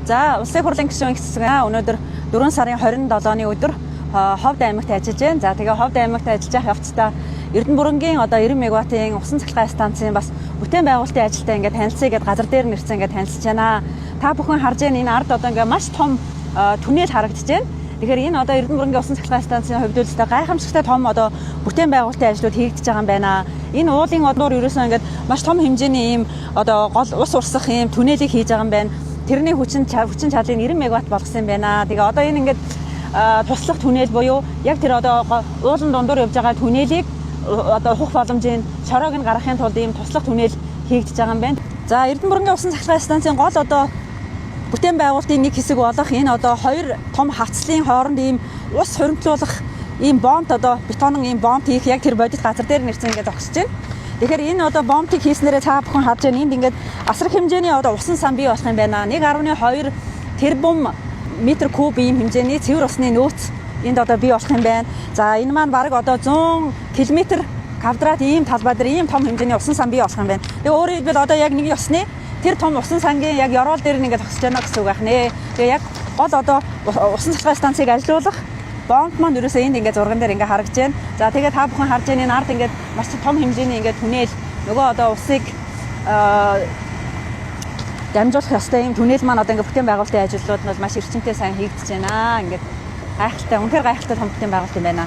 За, улсын хурлын гишүүн хэсэг өнөөдөр 4 сарын 27-ны өдөр Ховд аймагт ажиллаж байна. За, тэгээ Ховд аймагт ажиллаж явцдаа Эрдэнэбүрэнгийн 90 мегаваттын усан цахилгаан станцын бас бүтээн байгуулалтын ажилтай ингээд танилцъя гэдээ газар дээр нэрсэн ингээд танилцж байна. Та бүхэн харж байгаа энэ ард ингээд маш том түнэл харагдаж байна. Тэгэхээр энэ Эрдэнэбүрэнгийн усан цахилгаан станцын хувьд үстэй гайхамшигтай том бүтээн байгуулалтын ажлууд хийгдэж байгаа юм байна. Энэ уулын одноор ерөөсөө ингээд маш том хэмжээний ийм гол ус урсах ийм түнэлийг хийж байгаа юм байна. Тэрний хүчин чадлыг 90 мегаватт болгосон юм байна. Тэгээ энэ ингээд туслах түнэл буюу яг тэр уулын дундуур явж байгаа түнэлийг ухах боломжийн шороог нь гаргахын тулд ийм туслах түнэл хийгдэж байгаа юм байна. За, Эрдэнэбүрэнгийн усан цахилгаан станцын гол бүтээн байгуулалтын нэг хэсэг болох энэ хоёр том хавцлын хооронд ийм ус хуримтлуулах ийм бомб бетонын ийм бомб хийх яг тэр бодит газар дээр нэрсэн ингээд зогсож байна. Тэгэхээр энэ бомбыг хийснээрээ та бүхэн харж байна. Энд ингээд асар хэмжээний усан сан бий болох юм байна. 1.2 тэрбум метр куб ийм хэмжээний цэвэр усны нөөц энд бий болох юм байна. За, энэ маань бараг 100 км квадрат ийм талбай дээр ийм том хэмжээний усан сан бий болох юм байна. Тэгээ өөрөөр хэлбэл яг нэг ёсны тэр том усан сангийн яг ёроол дээр ингээд зогсож байна гэсэн үг байна. Тэгээ яг гол усан цахилгаан станцыг ажилуулах бомб маань ерөөсөө энд ингээд зурган дээр ингээд харагдаж байна. За, тэгээ та бүхэн харж байгаа энэ ард ингээд маш том хэмжээний ингээд түнэл нөгөө усыг дамжуулах ёстой юм түнэл маань ингээд бүтээн байгуулалтын ажлууд нь бол маш эрчимтэй сайн хийгдэж байна. Ингээд гайхалтай, үнэхээр гайхалтай том бүтээн байгуулалт юм байна.